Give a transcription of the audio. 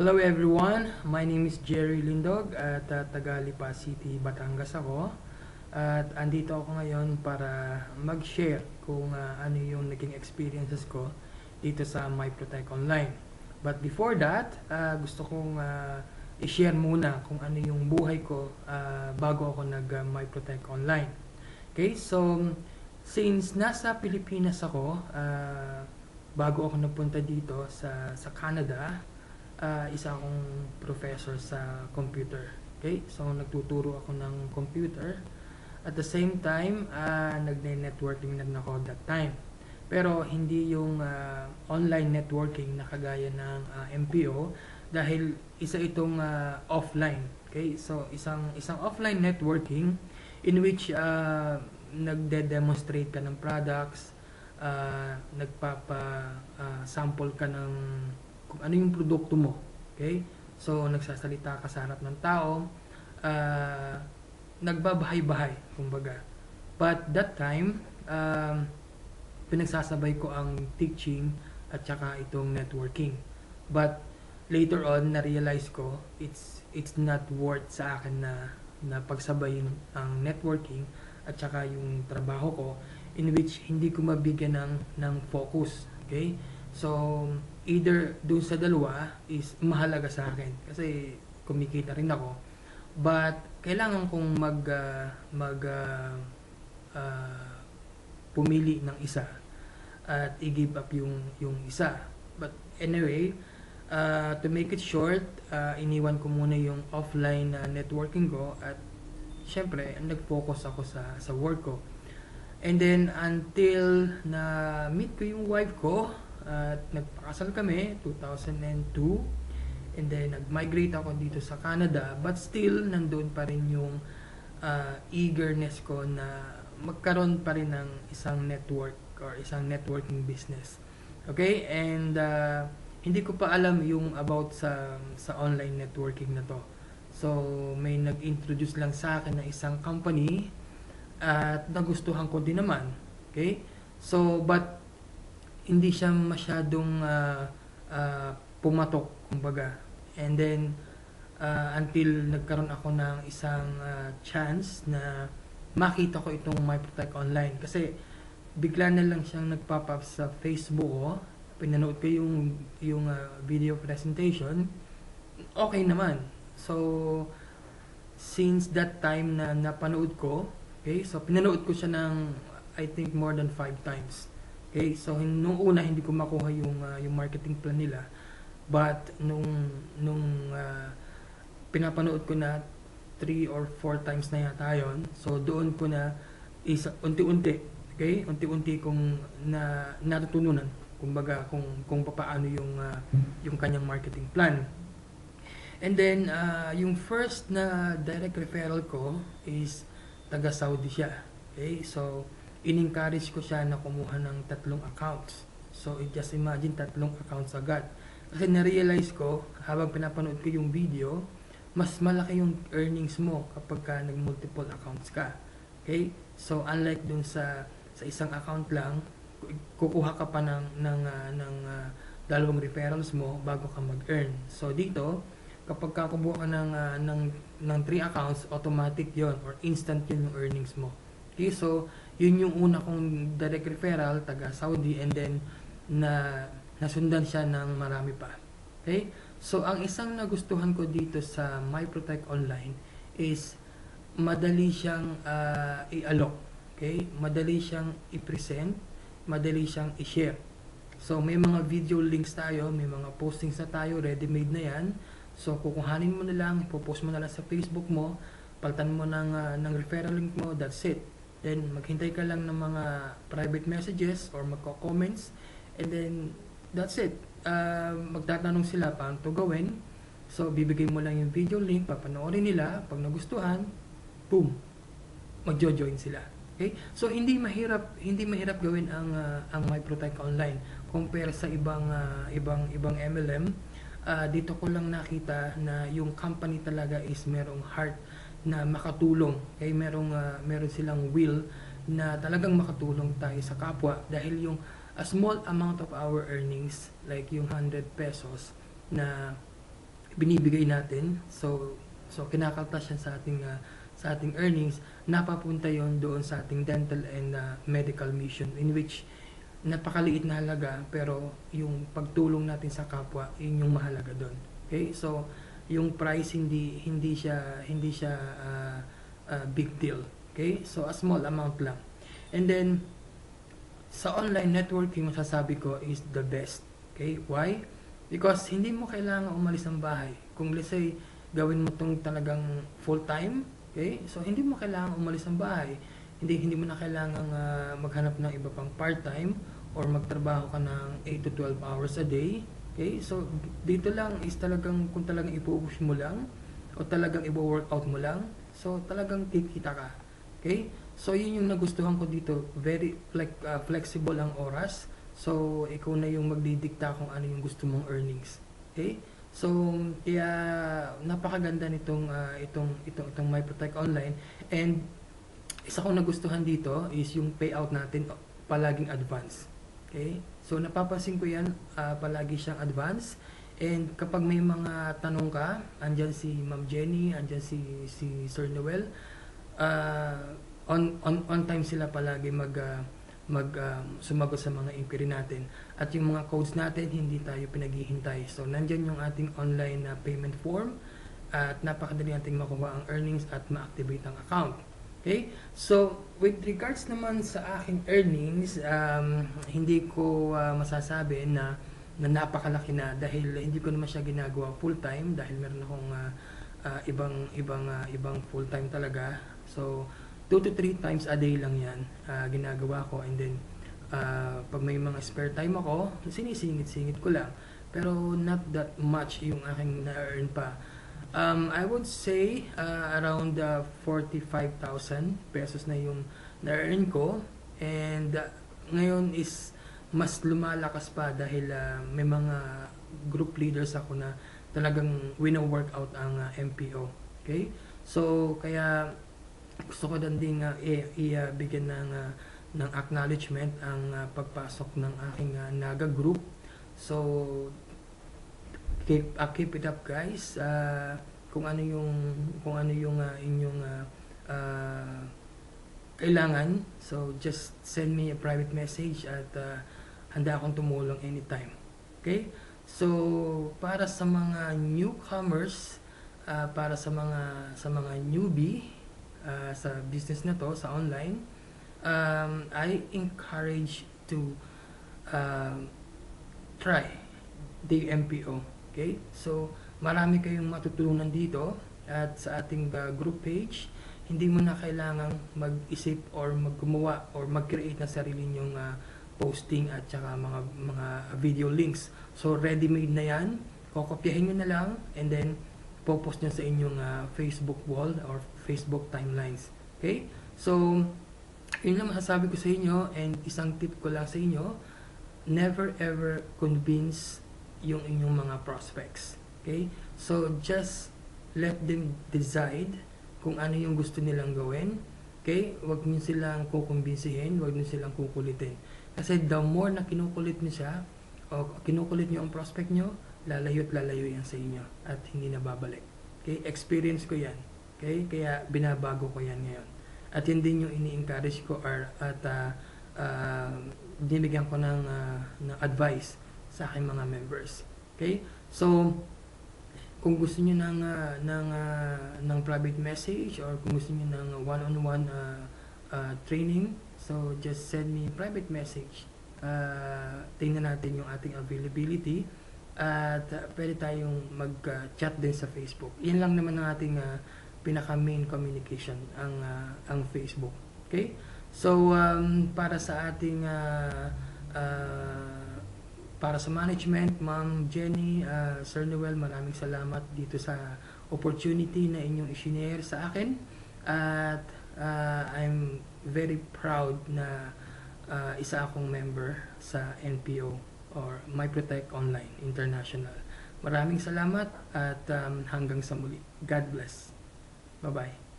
Hello everyone, my name is Jerry Lindog at taga Lipa City, Batangas ako. At andito ako ngayon para mag-share kung ano yung naging experiences ko dito sa MyProtect Online. But before that, gusto kong i-share muna kung ano yung buhay ko bago ako nag-MyProtect Online. Okay, so since nasa Pilipinas ako, bago ako napunta dito sa Canada, isa akong professor sa computer. Okay? So, nagtuturo ako ng computer. At the same time, nagne-networking na ako that time. Pero, hindi yung online networking na kagaya ng MPO dahil isa itong offline. Okay? So, isang offline networking in which nagde-demonstrate ka ng products, nagpapa-sample ka ng kung ano yung produkto mo. Okay? So, nagsasalita ka sa harap ng tao, nagbabahay-bahay, kumbaga. But that time, pinagsasabay ko ang teaching at saka itong networking. But later on, na-realize ko, it's not worth sa akin na pagsabayin ang networking at saka yung trabaho ko in which hindi ko mabigyan ng focus. Okay? So, either dun sa dalawa is mahalaga sa akin kasi kumikita rin ako. But, kailangan kong pumili ng isa at i-give up yung isa. But anyway, to make it short, iniwan ko muna yung offline networking ko at syempre, nag-focus ako sa work ko. And then, until na meet ko yung wife ko, at nagpakasal kami 2002, and then nag-migrate ako dito sa Canada, but still nandoon pa rin yung eagerness ko na magkaroon pa rin ng isang network or isang networking business. Okay? And hindi ko pa alam yung about sa online networking na to. So, may nag-introduce lang sa akin na isang company at nagustuhan ko din naman. Okay? So, but hindi siya masyadong pumatok, kumbaga. And then, until nagkaroon ako ng isang chance na makita ko itong MyProtect Online. Kasi, bigla na lang siyang nagpop-up sa Facebook ko. Pinanood ko yung video presentation. Okay naman. So, since that time na napanood ko, okay, so pinanood ko siya ng, I think, more than 5 times. Okay, so nung una hindi ko makuha yung marketing plan nila, but nung pinapanood ko na 3 or 4 times na yata yun, so doon ko na unti-unti, okay, unti-unti kong natutunan, kumbaga kung paano yung kanyang marketing plan. And then yung first na direct referral ko is taga Saudi siya. Okay, so in-encourage ko siya na kumuha ng 3 accounts. So, just imagine 3 accounts agad. Kasi na-realize ko, habang pinapanood ko yung video, mas malaki yung earnings mo kapag ka nag-multiple accounts ka. Okay? So, unlike dun sa isang account lang, kukuha ka pa ng 2 referrals mo bago ka mag-earn. So, dito, kapag kumuha ka ng 3 accounts, automatic yon or instant yun yung earnings mo. Okay, so yun yung una kong direct referral taga Saudi, and then nasundan siya ng marami pa. Okay, so ang isang nagustuhan ko dito sa MyProtect Online is madali siyang i-alok. Okay, madali siyang i-present, madali siyang i-share. So may mga video links tayo, may mga postings na tayo, ready-made na yan. So kukuhanin mo na lang, ipopost mo na lang sa Facebook mo, palitan mo ng referral link mo, that's it. Then, maghintay ka lang ng mga private messages or magko-comments. And then, that's it. Magtatanong sila paano ito gawin. So, bibigay mo lang yung video link, papanoorin nila. Pag nagustuhan, boom, magjo-join sila. Okay? So, hindi mahirap gawin ang MyProtect Online compare sa ibang MLM. Dito ko lang nakita na yung company talaga is merong heart na makatulong. Okay, meron silang will na talagang makatulong tayo sa kapwa dahil yung a small amount of our earnings like yung 100 pesos na binibigay natin. So kinakaltas yan sa ating earnings, napapunta yon doon sa ating dental and medical mission, in which napakaliit na halaga, pero yung pagtulong natin sa kapwa, yun yung mahalaga doon. Okay? So yung price hindi siya big deal. Okay? So a small amount lang. And then sa online networking, masasabi ko is the best. Okay? Why? Because hindi mo kailangan umalis ng bahay. Kung let's say gawin mo tong talagang full time, okay? So hindi mo kailangan umalis ng bahay. Hindi mo na kailangan maghanap ng iba pang part-time or magtrabaho ka ng 8 to 12 hours a day. Okay? So dito lang is talagang kung talagang ipo-push mo lang o talagang i-workout mo lang, so talagang kikita ka. Okay? So yun yung nagustuhan ko dito. Very flexible ang oras. So ikaw na yung magdidikta kung ano yung gusto mong earnings. Okay? So kaya napakaganda nitong itong MyProtect Online. And isa kong nagustuhan dito is yung payout natin palaging advance. Okay? So napapansin ko yan, palagi siyang advance. And kapag may mga tanong ka, andyan si Ma'am Jenny, andyan si Sir Noel, on time sila palagi sumagot sa mga inquiry natin. At yung mga codes natin, hindi tayo pinaghihintay. So nandyan yung ating online payment form at napakadali nating makuha ang earnings at ma-activate ang account. Okay? So with regards naman sa aking earnings, hindi ko masasabi na napakalaki na, dahil hindi ko naman siya ginagawa full time, dahil meron akong ibang full time talaga. So 2 to 3 times a day lang yan ginagawa ko, and then pag may mga spare time ako, sinisingit-singit ko lang, pero not that much yung aking na-earn pa. I would say around 45,000 pesos na yung na-earn ko, and ngayon is mas lumalakas pa dahil may mga group leaders ako na talagang wino-workout ang MPO. Okay? So kaya gusto ko din ibigyan ng acknowledgement ang pagpasok ng aking Naga group. So keep it up, guys. Kung ano yung inyong kailangan, so just send me a private message at handa akong tumulong anytime. Okay? So para sa mga newcomers, para sa mga newbie sa business na to, sa online, I encourage to try the MPO. Okay? So marami kayong matutulungan dito, at sa ating group page, hindi mo na kailangang mag-isip or gumawa or mag-create na sarili nyong posting at saka mga video links. So ready-made na yan, kokopyahin nyo na lang, and then popost nyo sa inyong Facebook wall or Facebook timelines. Okay? So yun lang masasabi ko sa inyo, and isang tip ko lang sa inyo, never ever convince yung inyong mga prospects. Okay? So just let them decide kung ano yung gusto nilang gawin. Okay? Huwag niyo silang kukumbinsihin, huwag niyo silang kukulitin. Kasi the more na kinukulit niyo siya, o kinukulit niyo ang prospect niyo, lalayo at lalayo yan sa inyo at hindi na babalik. Okay? Experience ko yan. Okay? Kaya binabago ko yan ngayon. At yun din yung ini-encourage ko at binibigyan ko ng advice sa aking mga members. Okay? So kung gusto niyo ng private message, or kung gusto niyo ng one-on-one training, so just send me private message. Tingnan natin yung ating availability, at pwede tayong mag-chat din sa Facebook. Yan lang naman ang ating pinaka main communication, ang Facebook. Okay? So para sa ating para sa management, Ma'am Jenny, Sir Noel, maraming salamat dito sa opportunity na inyong i-share sa akin, at I'm very proud na isa akong member sa NPO or MyProtect Online International. Maraming salamat, at hanggang sa muli. God bless. Bye-bye.